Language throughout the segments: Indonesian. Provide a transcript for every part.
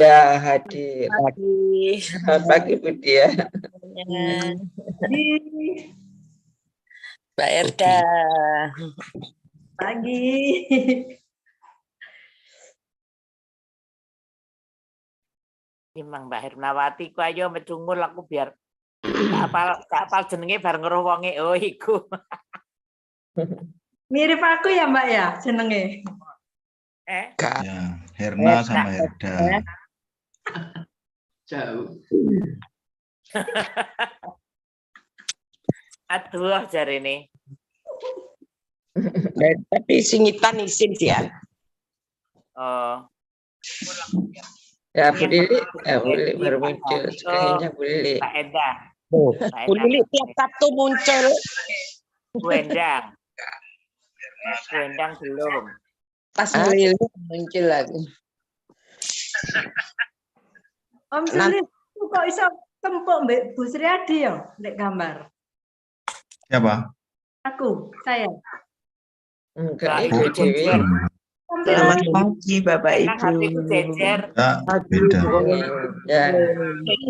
Ya, hadir. Pagi. Selamat pagi, Bu Dia. Mbak Erda. Pagi. Memang Mbak Hermawati ku ayo medungul aku biar kapal jenenge bareng karo wonge. Oh iku. Mirip aku ya, Mbak ya, jenenge. Ya, Herna sama Herda. Jauh. Aduh jare ini. Tapi singitan isin dia. Oh. Ya, Bu Lili, Bu Lili baru muncul. Sekalinya Bu Lili. Mbak Enda. Bu Lili tiap Sabtu muncul. Bu Endang. Bu Endang belum. Pas Bu Lili muncul lagi. Om Sulis, kok iso tempuk Mbak Bu Sriadi ya, nek gambar? Siapa? Aku, saya. Enggak, Ibu Dewi. Selamat pagi Bapak Ibu. Hatiku jejer. Ya, beda. Ya.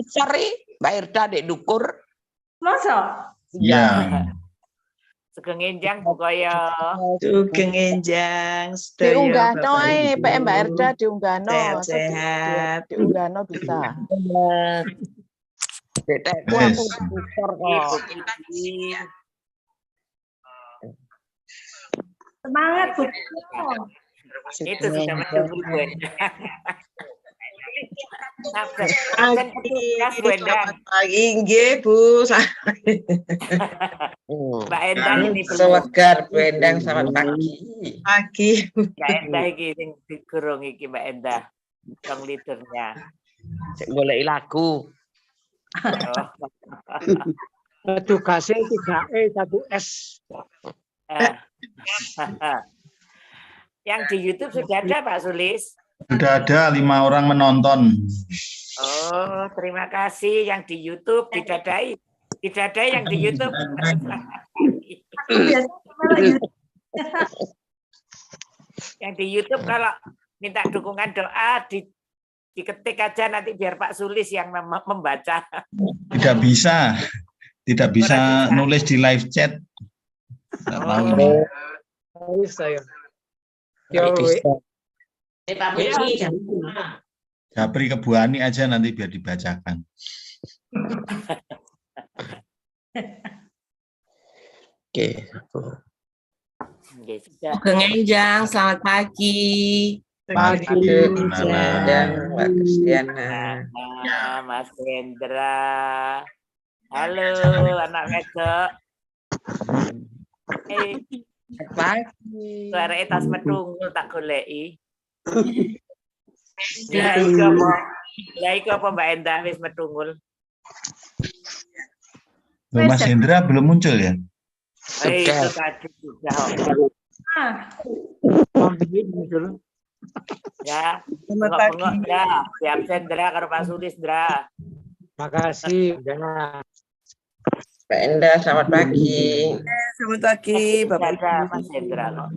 Sari, Mbak Erda dek dukur. Masa? Ya. Sugeng enjang Bu Koyo. Sugeng enjang. Diunggah noe, PM Mbak Erda diunggah Sehat. Diunggah bisa. Detekku aku dukur kok. Semangat Bu. Itu sudah menunggu Bu Endang. Pagi nggih Bu. Mbak Endang ini Sewegar Bu Endang, selamat pagi. Pagi. Mbak Endah iki sing digurung iki Mbak Endah. Song leadernya. Cek golek lagu. Tugasnya 3E 1S. Yang di YouTube sudah ada Pak Sulis. Sudah ada 5 orang menonton. Oh, terima kasih yang di YouTube didadai. Didadai yang di YouTube. Yang di YouTube kalau minta dukungan doa diketik aja nanti biar Pak Sulis yang membaca. Tidak bisa. Tidak bisa nulis di live chat. Tidak tahu ini. Saya. Japri ke Bu Ani aja nanti biar dibacakan. Oke. Sugeng enjang, selamat pagi. Pagi, Dan Mbak Kristiana. Mas Hendra. Halo anak wedok. Pagi. Suara tas medungul tak goleki. Ya iku apa Mbak Endah wis medungul. Mas Hendra belum muncul ya? Itu tadi sudah. Ya, Selamat pagi. Ya, siap Hendra karo Pak Sulis Dra. Makasih. Ya. Mbak Endah, selamat pagi. Selamat pagi Bapak Ibu. Mas Hendra kok.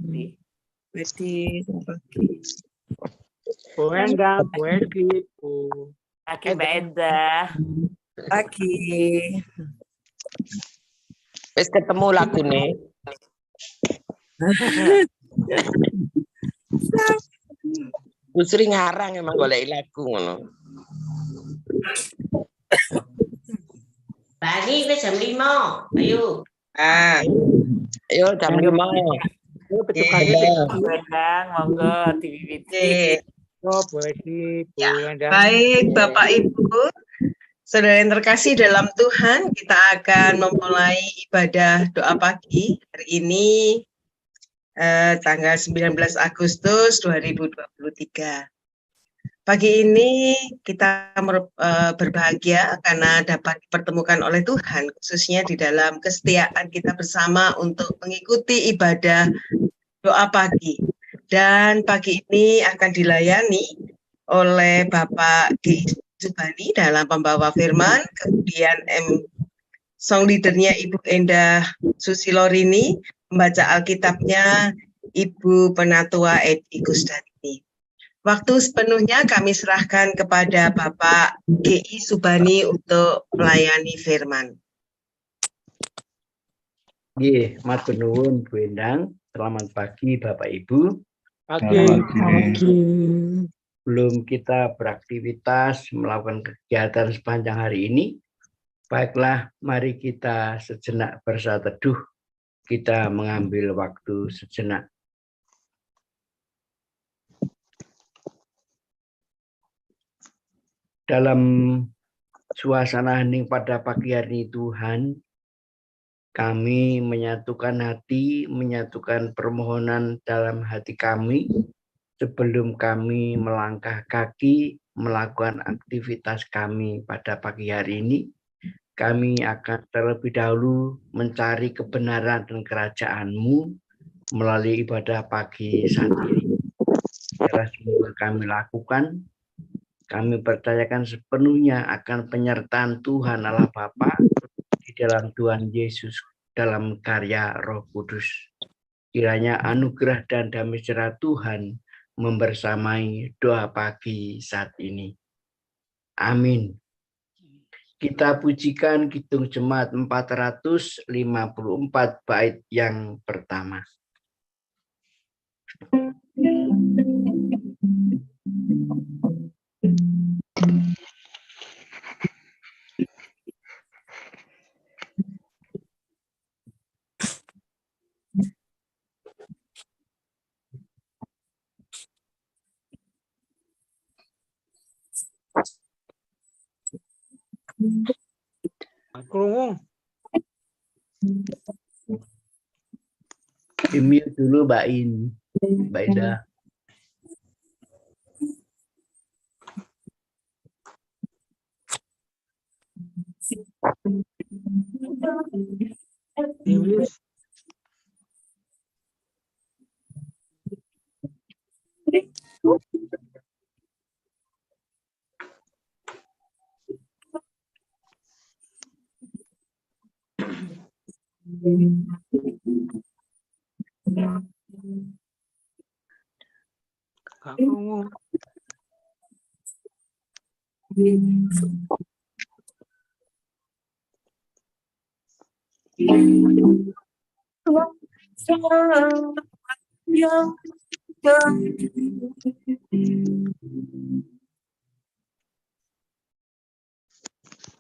Wedi, selamat pagi. Bu Endang, Bu Edi, Bu. Pagi Mbak Endah. Pagi. Wis ketemu lagune. Bu Sri ngarang emang golek lagu ngono. Bani wis jam 5. Ayo. Ayo jam 5. Endang, monggo diwiwiti. Oh, Bu Edi, Bu Endang. Baik Bapak Ibu, saudara yang terkasih dalam Tuhan, kita akan memulai ibadah doa pagi hari ini tanggal 19 Agustus 2023. Pagi ini kita berbahagia karena dapat dipertemukan oleh Tuhan, khususnya di dalam kesetiaan kita bersama untuk mengikuti ibadah doa pagi. Dan pagi ini akan dilayani oleh Bapak G. Subali dalam pembawa firman, kemudian song leadernya Ibu Endah Susilorini, membaca Alkitabnya Ibu Penatua Edi Gusdani. Waktu sepenuhnya kami serahkan kepada Bapak GI Subani untuk melayani firman. Nggih, matur nuwun Bu Endang. Selamat pagi Bapak Ibu. Selamat pagi. Belum kita beraktivitas melakukan kegiatan sepanjang hari ini, baiklah mari kita sejenak bersaat teduh. Kita mengambil waktu sejenak. Dalam suasana hening pada pagi hari Tuhan, kami menyatukan hati, menyatukan permohonan dalam hati kami sebelum kami melangkah kaki melakukan aktivitas kami pada pagi hari ini. Kami akan terlebih dahulu mencari kebenaran dan kerajaan-Mu melalui ibadah pagi saat ini. Biarlah semua kami lakukan. Kami percayakan sepenuhnya akan penyertaan Tuhan Allah Bapa di dalam Tuhan Yesus dalam karya Roh Kudus. Kiranya anugerah dan damai sejahtera Tuhan membersamai doa pagi saat ini. Amin. Kita pujikan Kidung Jemaat 454 bait yang pertama. Krungu. Mute dulu Mbak In. Mbak Ida. English.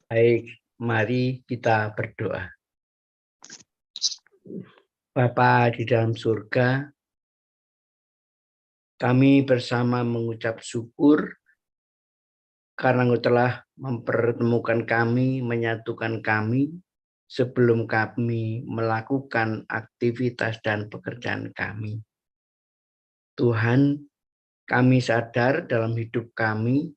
Baik, mari kita berdoa. Bapa di dalam surga, kami bersama mengucap syukur karena Engkau telah mempertemukan kami, menyatukan kami sebelum kami melakukan aktivitas dan pekerjaan kami. Tuhan, kami sadar dalam hidup kami,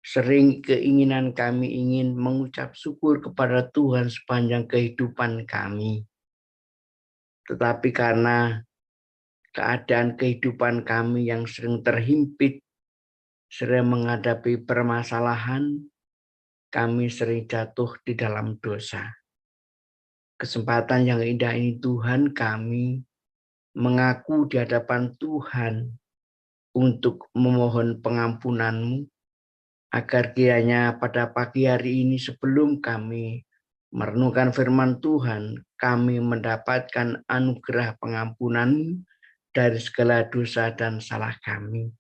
sering keinginan kami ingin mengucap syukur kepada Tuhan sepanjang kehidupan kami. Tetapi karena keadaan kehidupan kami yang sering terhimpit, sering menghadapi permasalahan, kami sering jatuh di dalam dosa. Kesempatan yang indah ini Tuhan, kami mengaku di hadapan Tuhan untuk memohon pengampunan-Mu, agar kiranya pada pagi hari ini sebelum kami merenungkan firman Tuhan, kami mendapatkan anugerah pengampunan dari segala dosa dan salah kami.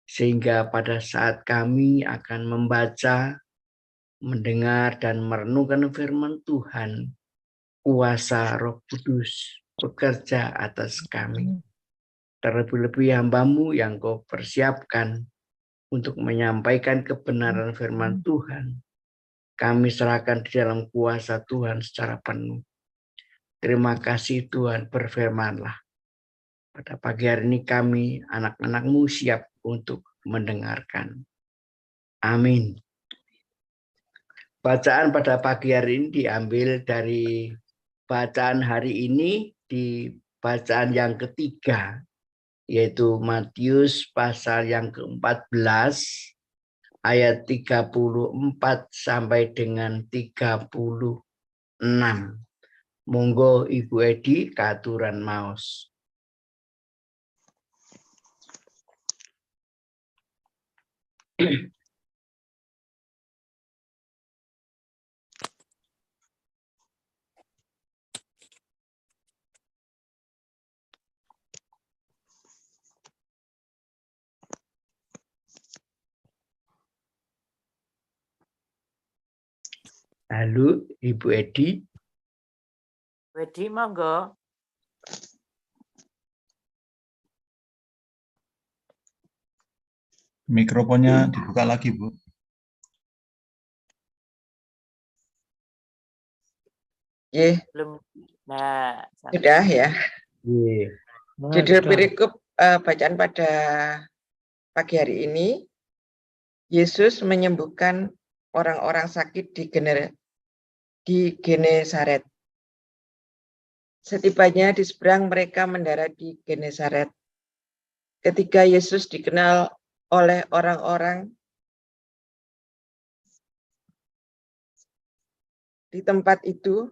Sehingga pada saat kami akan membaca, mendengar, dan merenungkan firman Tuhan, kuasa Roh Kudus bekerja atas kami. Terlebih-lebih hamba-Mu yang Kau persiapkan untuk menyampaikan kebenaran firman Tuhan, kami serahkan di dalam kuasa Tuhan secara penuh. Terima kasih Tuhan, berfirman-Lah. Pada pagi hari ini kami, anak-anak-Mu, siap untuk mendengarkan. Amin. Bacaan pada pagi hari ini diambil dari bacaan hari ini di bacaan yang ketiga, yaitu Matius pasal yang ke-14 ayat 34 sampai dengan 36. Monggo Ibu Edi katuran maos. Lalu Ibu Edi. Wedi monggo. Mikrofonnya dibuka lagi, Bu. Belum. Nah, Sudah ya. Iya. Judul perikop bacaan pada pagi hari ini, Yesus menyembuhkan orang-orang sakit di Genesaret. Setibanya di seberang, mereka mendarat di Genesaret. Ketika Yesus dikenal oleh orang-orang di tempat itu,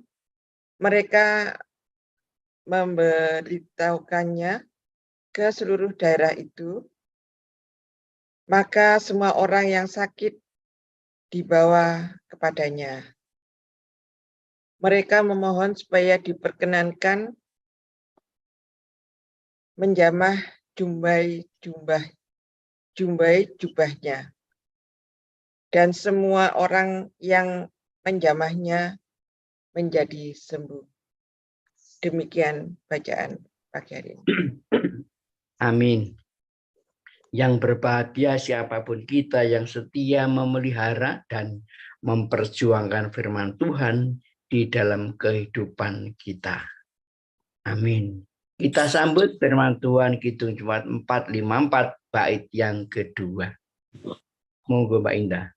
mereka memberitahukannya ke seluruh daerah itu. Maka semua orang yang sakit dibawa kepadanya. Mereka memohon supaya diperkenankan menjamah jubahnya. Dan semua orang yang menjamahnya menjadi sembuh. Demikian bacaan pagi hari ini. Amin. Yang berbahagia siapapun kita yang setia memelihara dan memperjuangkan firman Tuhan di dalam kehidupan kita. Amin. Kita sambut firman Tuhan Kidung Jemaat 454 bait yang kedua. Monggo Mbak Indah.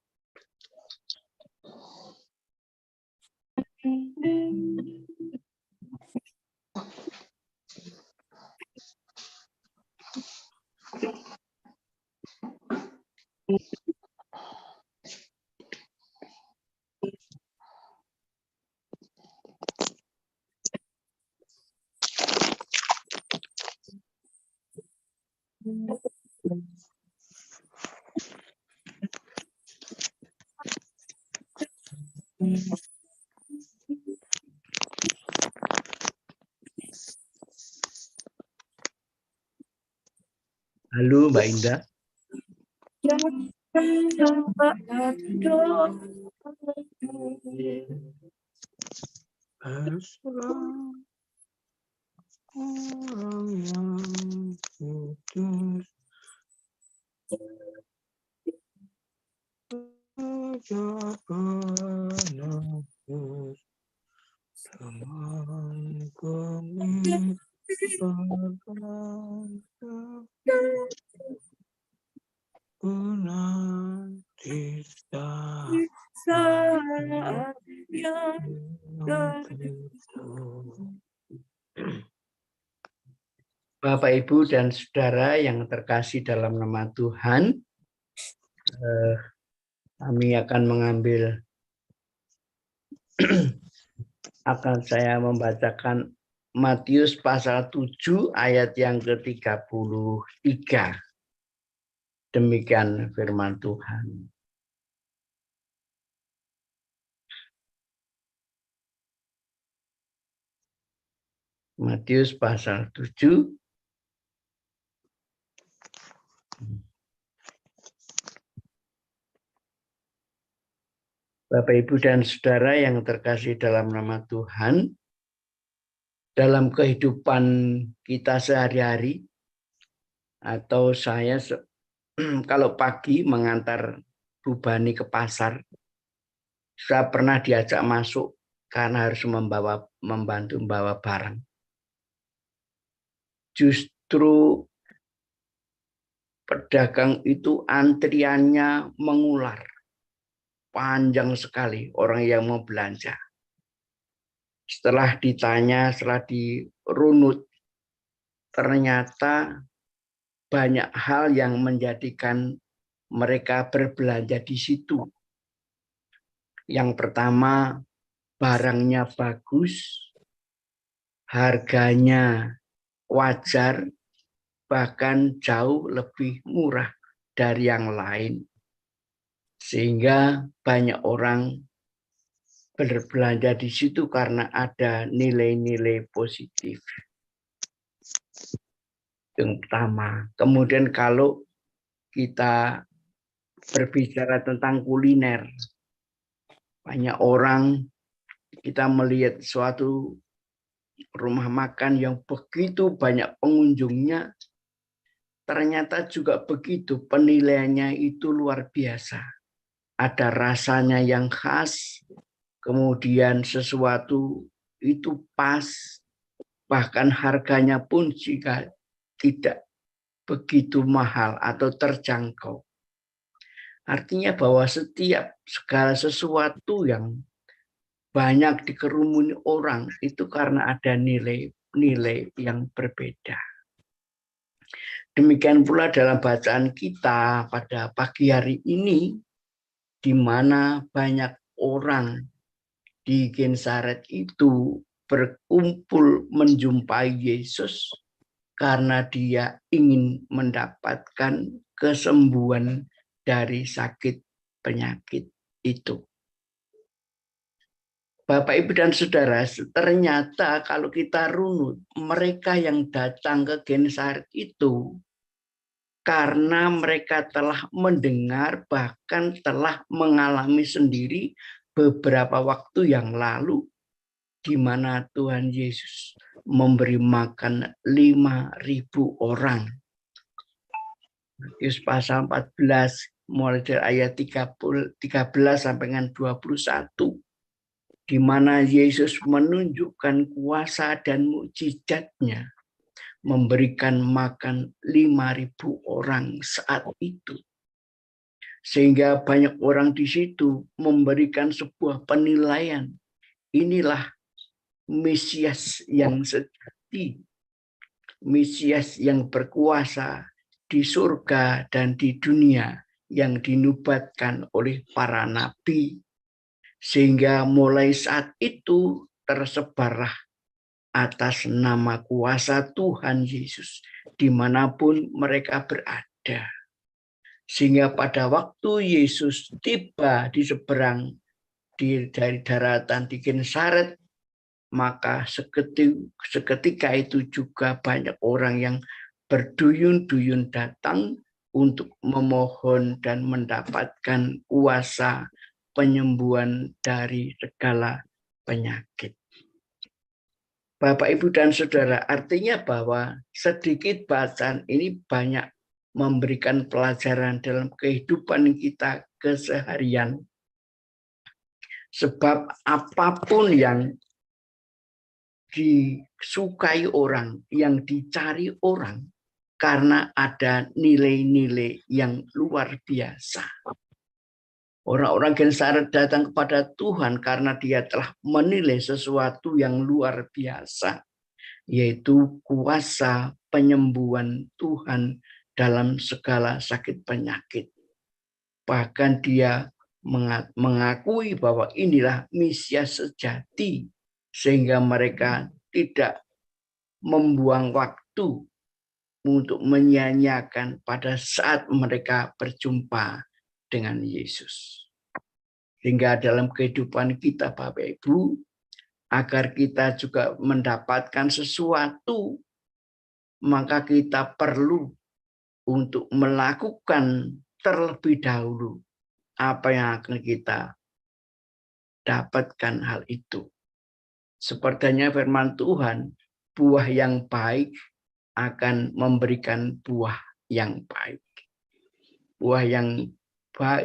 Halo Mbak Indah. Bapak, Ibu, dan Saudara yang terkasih dalam nama Tuhan, kami akan mengambil, saya membacakan Matius pasal 7 ayat yang ke-33. Demikian firman Tuhan. Matius pasal 7 Bapak, Ibu, dan Saudara yang terkasih dalam nama Tuhan, dalam kehidupan kita sehari-hari, atau saya kalau pagi mengantar Bu Bani ke pasar, saya pernah diajak masuk karena harus membantu membawa barang. Justru pedagang itu antriannya mengular. Panjang sekali orang yang mau belanja. Setelah ditanya, setelah dirunut, ternyata banyak hal yang menjadikan mereka berbelanja di situ. Yang pertama, barangnya bagus, harganya wajar, bahkan jauh lebih murah dari yang lain. Sehingga banyak orang berbelanja di situ karena ada nilai-nilai positif. Yang pertama. Kemudian kalau kita berbicara tentang kuliner, banyak orang kita melihat suatu rumah makan yang begitu banyak pengunjungnya, ternyata juga begitu penilaiannya itu luar biasa. Ada rasanya yang khas, kemudian sesuatu itu pas, bahkan harganya pun jika tidak begitu mahal atau terjangkau. Artinya bahwa setiap segala sesuatu yang banyak dikerumuni orang itu karena ada nilai-nilai yang berbeda. Demikian pula dalam bacaan kita pada pagi hari ini, di mana banyak orang di Gensaret itu berkumpul menjumpai Yesus karena dia ingin mendapatkan kesembuhan dari sakit penyakit itu. Bapak, Ibu, dan Saudara, ternyata kalau kita runut, mereka yang datang ke Gensaret itu karena mereka telah mendengar, bahkan telah mengalami sendiri beberapa waktu yang lalu, di mana Tuhan Yesus memberi makan 5.000 orang. Matius pasal 14, mulai dari ayat 13 sampai dengan 21, di mana Yesus menunjukkan kuasa dan mukjizatnya, memberikan makan 5.000 orang saat itu. Sehingga banyak orang di situ memberikan sebuah penilaian. Inilah Mesias yang sejati, Mesias yang berkuasa di surga dan di dunia yang dinubuatkan oleh para nabi. Sehingga mulai saat itu tersebarlah atas nama kuasa Tuhan Yesus dimanapun mereka berada. Sehingga pada waktu Yesus tiba di seberang dari daratan di Gensaret, maka seketika itu juga banyak orang yang berduyun-duyun datang untuk memohon dan mendapatkan kuasa penyembuhan dari segala penyakit. Bapak, Ibu, dan Saudara, artinya bahwa sedikit bacaan ini banyak memberikan pelajaran dalam kehidupan kita keseharian. Sebab apapun yang disukai orang, yang dicari orang, karena ada nilai-nilai yang luar biasa. Orang-orang Gensaret datang kepada Tuhan karena dia telah menilai sesuatu yang luar biasa, yaitu kuasa penyembuhan Tuhan dalam segala sakit penyakit. Bahkan dia mengakui bahwa inilah Mesias sejati, sehingga mereka tidak membuang waktu untuk menyia-nyiakan pada saat mereka berjumpa dengan Yesus. Sehingga dalam kehidupan kita, Bapak Ibu, agar kita juga mendapatkan sesuatu, maka kita perlu untuk melakukan terlebih dahulu apa yang akan kita dapatkan hal itu. Sepertinya firman Tuhan, buah yang baik akan memberikan buah yang baik. Buah yang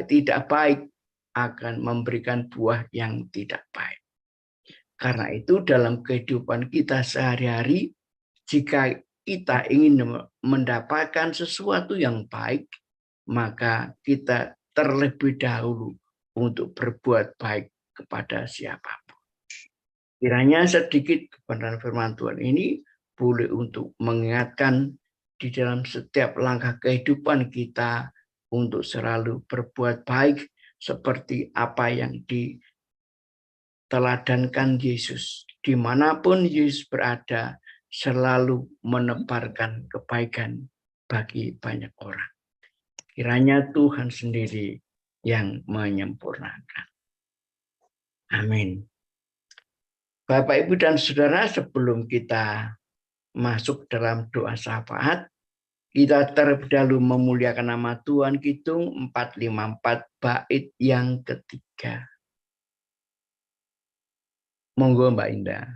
tidak baik akan memberikan buah yang tidak baik. Karena itu dalam kehidupan kita sehari-hari, jika kita ingin mendapatkan sesuatu yang baik, maka kita terlebih dahulu untuk berbuat baik kepada siapapun. Kiranya sedikit kebenaran firman Tuhan ini boleh untuk mengingatkan di dalam setiap langkah kehidupan kita untuk selalu berbuat baik seperti apa yang diteladankan Yesus. Dimanapun Yesus berada, selalu menebarkan kebaikan bagi banyak orang. Kiranya Tuhan sendiri yang menyempurnakan. Amin. Bapak, Ibu, dan Saudara, sebelum kita masuk dalam doa syafaat, kita terlebih dahulu memuliakan nama Tuhan. Kidung 454 bait yang ketiga. Monggo Mbak Indah.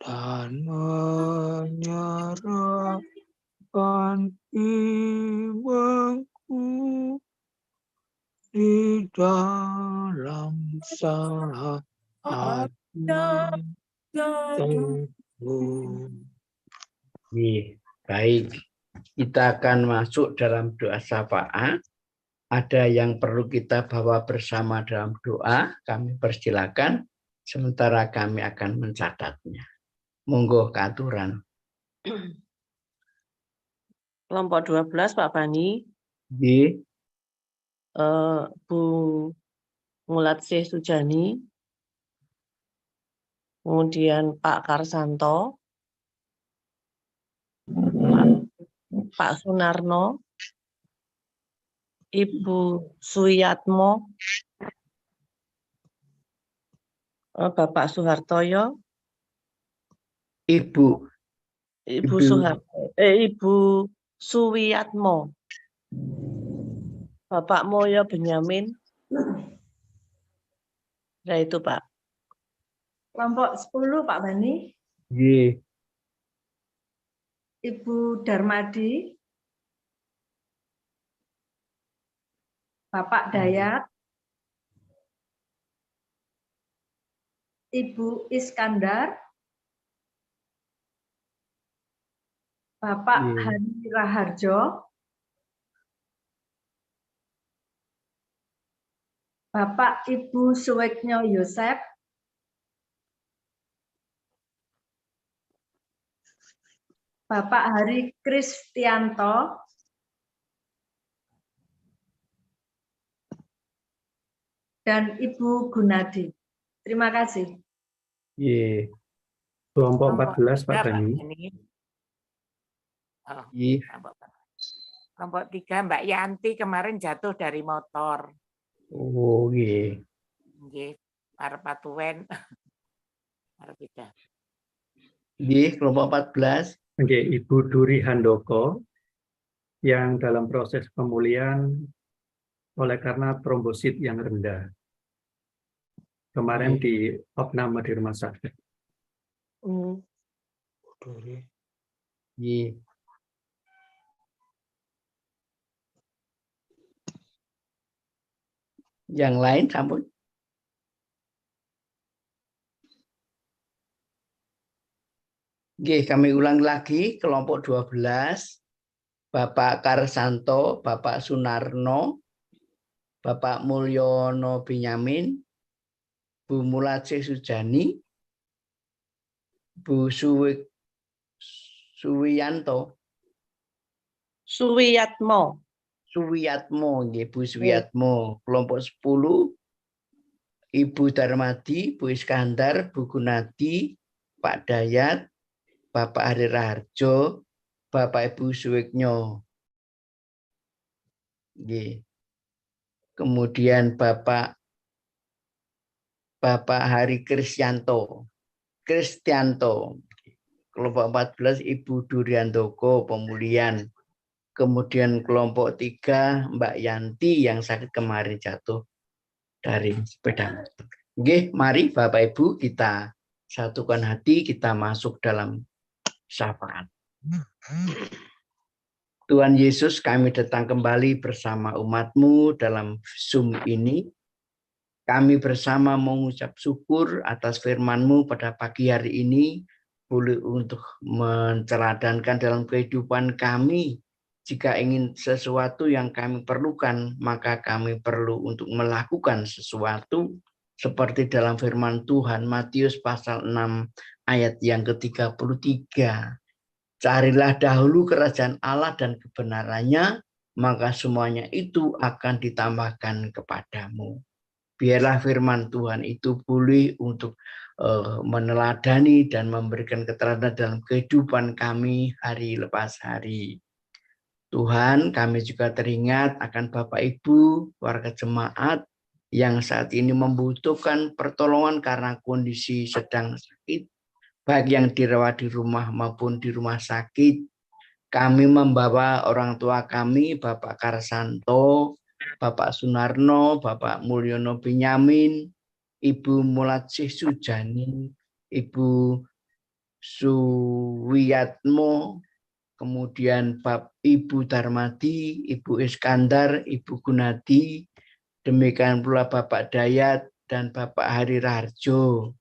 Dan menyerahkan imanku di dalam saatnya teguh. Baik, kita akan masuk dalam doa syafaat. Ada yang perlu kita bawa bersama dalam doa, kami persilakan, sementara kami akan mencatatnya. Monggo keaturan. Kelompok 12 Pak Bani, Di Bu Mulatsih Sujani, kemudian Pak Karsanto, Pak Sunarno, Ibu Suyatmo, Bapak Suhartoyo, Ibu Suwiyatmo, Bapak Moyo Benyamin. Nah itu Pak. Kelompok 10 Pak Bani, Ibu Darmadi, Bapak Dayat, Ibu Iskandar, Bapak Hani Raharjo, Bapak Ibu Suweknyo Yosep, Bapak Hari Kristianto, dan Ibu Gunadi. Terima kasih. Kelompok 14 Pak Bani. Kelompok 3 Mbak Yanti kemarin jatuh dari motor. Oh, iya. Nggih, arep patuwen. Arep beda. Nggih, kelompok 14. Oke, Ibu Duri Handoko yang dalam proses pemulihan oleh karena trombosit yang rendah. Kemarin di opname di rumah sakit. Yang lain sampun. Oke, kami ulang lagi kelompok 12. Bapak Karsanto, Bapak Sunarno, Bapak Mulyono Benyamin, Bu Mulatsih Sujani, Bu Suwiyatmo, Bu Suwiyatmo, kelompok 10, Ibu Darmadi, Bu Iskandar, Bu Gunadi, Pak Dayat, Bapak Hari Raharjo, Bapak Ibu Suweknyo. Kemudian Bapak Hari Kristianto. Kelompok 14 Ibu Duriandoko pemulihan. kemudian kelompok 3 Mbak Yanti yang sakit kemarin jatuh dari sepeda motor. Oke, mari Bapak Ibu kita satukan hati, kita masuk dalam syafaat. Tuhan Yesus, kami datang kembali bersama umat-Mu dalam Zoom ini. Kami bersama mengucap syukur atas firman-Mu pada pagi hari ini, boleh untuk menceladankan dalam kehidupan kami. Jika ingin sesuatu yang kami perlukan, maka kami perlu untuk melakukan sesuatu seperti dalam firman Tuhan Matius pasal 6 ayat yang ke-33. Carilah dahulu kerajaan Allah dan kebenarannya, maka semuanya itu akan ditambahkan kepadamu. Biarlah firman Tuhan itu boleh untuk meneladani dan memberikan keteladanan dalam kehidupan kami hari lepas hari. Tuhan, kami juga teringat akan Bapak Ibu, warga jemaat yang saat ini membutuhkan pertolongan karena kondisi sedang sakit, baik yang dirawat di rumah maupun di rumah sakit. Kami membawa orang tua kami, Bapak Karsanto, Bapak Sunarno, Bapak Mulyono Benyamin, Ibu Mulatsih Sujani, Ibu Suwiyatmo, kemudian Ibu Darmadi, Ibu Iskandar, Ibu Gunadi, demikian pula Bapak Dayat dan Bapak Hari Raharjo.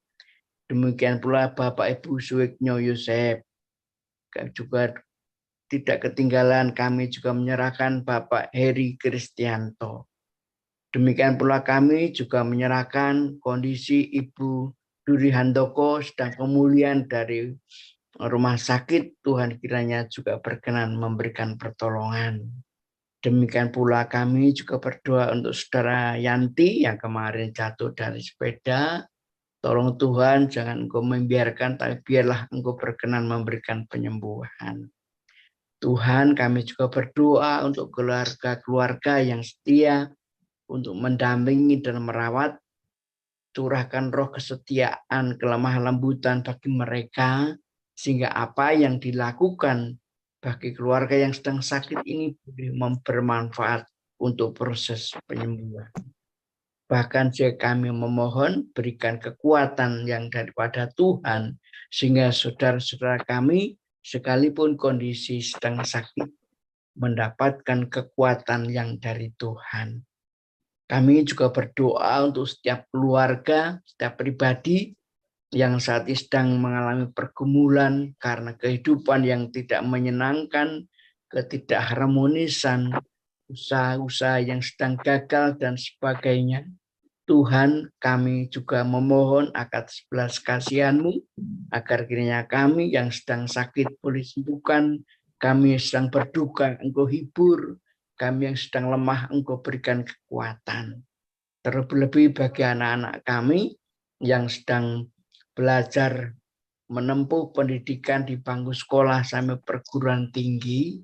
Demikian pula Bapak Ibu Suwiknyo Yosep. Juga tidak ketinggalan kami juga menyerahkan Bapak Heri Kristianto. Demikian pula kami juga menyerahkan kondisi Ibu Duri Handoko sedang pemulihan dari rumah sakit. Tuhan kiranya juga berkenan memberikan pertolongan. Demikian pula kami juga berdoa untuk saudara Yanti yang kemarin jatuh dari sepeda. Tolong Tuhan, jangan Engkau membiarkan, tapi biarlah Engkau berkenan memberikan penyembuhan. Tuhan, kami juga berdoa untuk keluarga-keluarga yang setia untuk mendampingi dan merawat. Curahkan roh kesetiaan, kelemah lembutan bagi mereka, sehingga apa yang dilakukan bagi keluarga yang sedang sakit ini boleh bermanfaat untuk proses penyembuhan. Bahkan jika kami memohon, berikan kekuatan yang daripada Tuhan, sehingga saudara-saudara kami, sekalipun kondisi sedang sakit, mendapatkan kekuatan yang dari Tuhan. Kami juga berdoa untuk setiap keluarga, setiap pribadi yang saat ini sedang mengalami pergumulan karena kehidupan yang tidak menyenangkan, ketidakharmonisan, usaha-usaha yang sedang gagal, dan sebagainya. Tuhan, kami juga memohon atas belas kasihan-Mu, agar kiranya kami yang sedang sakit boleh sembuhkan, kami yang sedang berduka Engkau hibur, kami yang sedang lemah Engkau berikan kekuatan. Terlebih bagi anak-anak kami yang sedang belajar menempuh pendidikan di bangku sekolah sampai perguruan tinggi,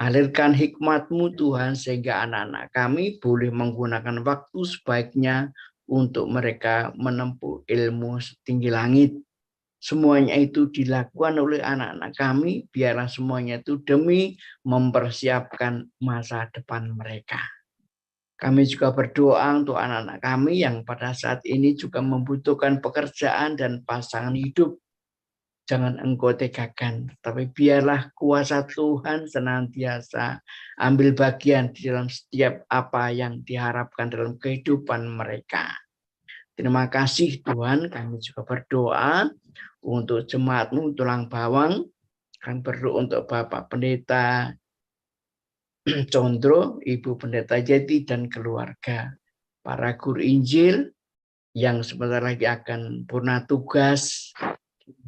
alirkan hikmat-Mu Tuhan, sehingga anak-anak kami boleh menggunakan waktu sebaiknya untuk mereka menempuh ilmu setinggi langit. Semuanya itu dilakukan oleh anak-anak kami, biarlah semuanya itu demi mempersiapkan masa depan mereka. Kami juga berdoa untuk anak-anak kami yang pada saat ini juga membutuhkan pekerjaan dan pasangan hidup. Jangan Engkau tegakan, tapi biarlah kuasa Tuhan senantiasa ambil bagian di dalam setiap apa yang diharapkan dalam kehidupan mereka. Terima kasih Tuhan, kami juga berdoa untuk jemaat-Mu Tulang Bawang. Kami berdoa untuk Bapak Pendeta Condro, Ibu Pendeta Yeti, dan keluarga. Para guru Injil yang sebentar lagi akan purna tugas.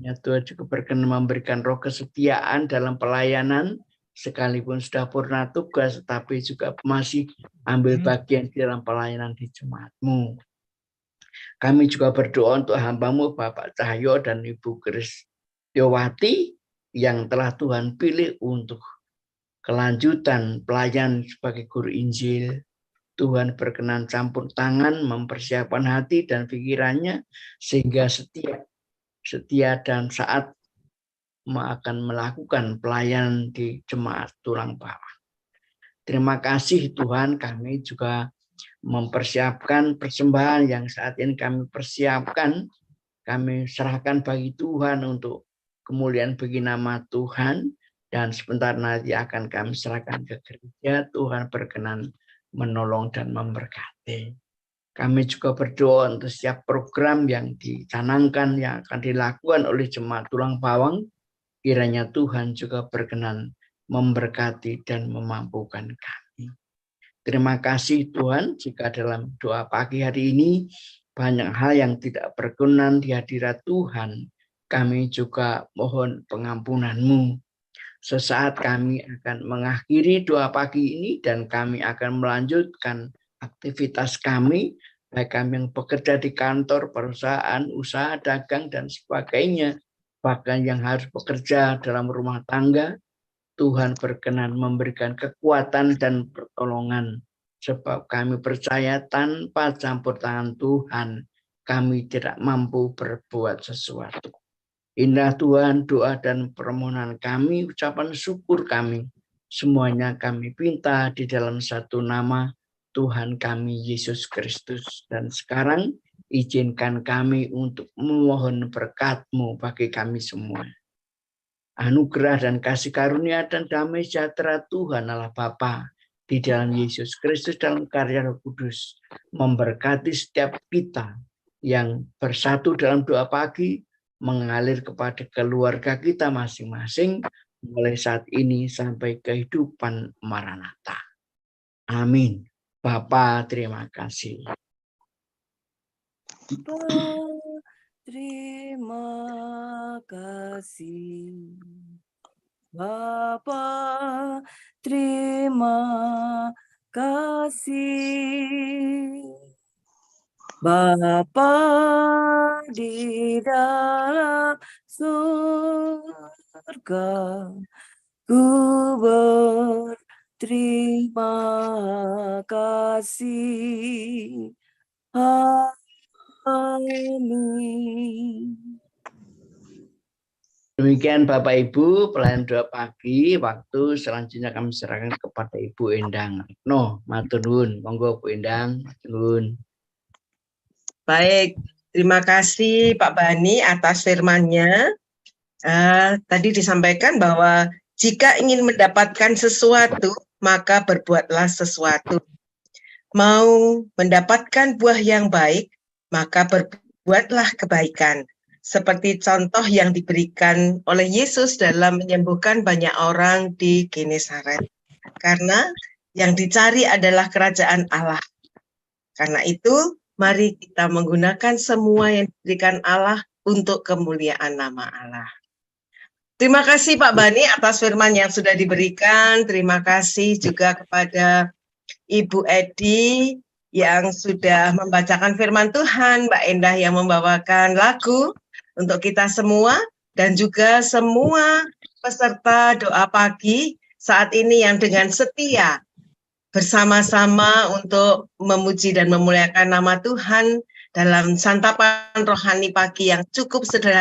Tuhan juga berkenan memberikan roh kesetiaan dalam pelayanan, sekalipun sudah purna tugas, tetapi juga masih ambil bagian di dalam pelayanan di jemaat-Mu. Kami juga berdoa untuk hamba-Mu Bapak Cahyo dan Ibu Kristiawati yang telah Tuhan pilih untuk kelanjutan pelayan sebagai guru Injil. Tuhan berkenan campur tangan, mempersiapkan hati dan pikirannya, sehingga setia dan saat akan melakukan pelayanan di jemaat Tulang Bawang. Terima kasih Tuhan, kami juga mempersiapkan persembahan yang saat ini kami persiapkan. Kami serahkan bagi Tuhan untuk kemuliaan bagi nama Tuhan. Dan sebentar nanti akan kami serahkan ke gereja. Tuhan berkenan menolong dan memberkati. Kami juga berdoa untuk setiap program yang dicanangkan, yang akan dilakukan oleh Jemaat Tulang Bawang. Kiranya Tuhan juga berkenan memberkati dan memampukan kami. Terima kasih Tuhan, jika dalam doa pagi hari ini banyak hal yang tidak berkenan di hadirat Tuhan, kami juga mohon pengampunan-Mu. Sesaat kami akan mengakhiri doa pagi ini dan kami akan melanjutkan aktivitas kami, baik kami yang bekerja di kantor, perusahaan, usaha, dagang, dan sebagainya, bahkan yang harus bekerja dalam rumah tangga. Tuhan berkenan memberikan kekuatan dan pertolongan, sebab kami percaya tanpa campur tangan Tuhan, kami tidak mampu berbuat sesuatu. Indah Tuhan, doa dan permohonan kami, ucapan syukur kami, semuanya kami pinta di dalam satu nama Tuhan kami Yesus Kristus. Dan sekarang izinkan kami untuk memohon berkat-Mu bagi kami semua. Anugerah dan kasih karunia dan damai sejahtera Tuhan Allah Bapa di dalam Yesus Kristus dalam karya Roh Kudus memberkati setiap kita yang bersatu dalam doa pagi, mengalir kepada keluarga kita masing-masing mulai saat ini sampai kehidupan Maranatha. Amin. Bapa, terima kasih. Terima kasih. Bapa, terima kasih. Bapa di dalam surga, ku berterima kasih. Amin. Demikian Bapak Ibu, pelayan doa pagi. Waktu selanjutnya kami serahkan kepada Ibu Endang. No, matur nuwun. Monggo Bu Endang, matur nuwun. Baik, terima kasih Pak Bani atas firman-Nya. Tadi disampaikan bahwa jika ingin mendapatkan sesuatu, maka berbuatlah sesuatu. Mau mendapatkan buah yang baik, maka berbuatlah kebaikan. Seperti contoh yang diberikan oleh Yesus dalam menyembuhkan banyak orang di Genesaret. Karena yang dicari adalah kerajaan Allah. Karena itu, mari kita menggunakan semua yang diberikan Allah untuk kemuliaan nama Allah. Terima kasih Pak Bani atas firman yang sudah diberikan. Terima kasih juga kepada Ibu Edi yang sudah membacakan firman Tuhan, Mbak Endah yang membawakan lagu untuk kita semua, dan juga semua peserta doa pagi saat ini yang dengan setia bersama-sama untuk memuji dan memuliakan nama Tuhan dalam santapan rohani pagi yang cukup sederhana.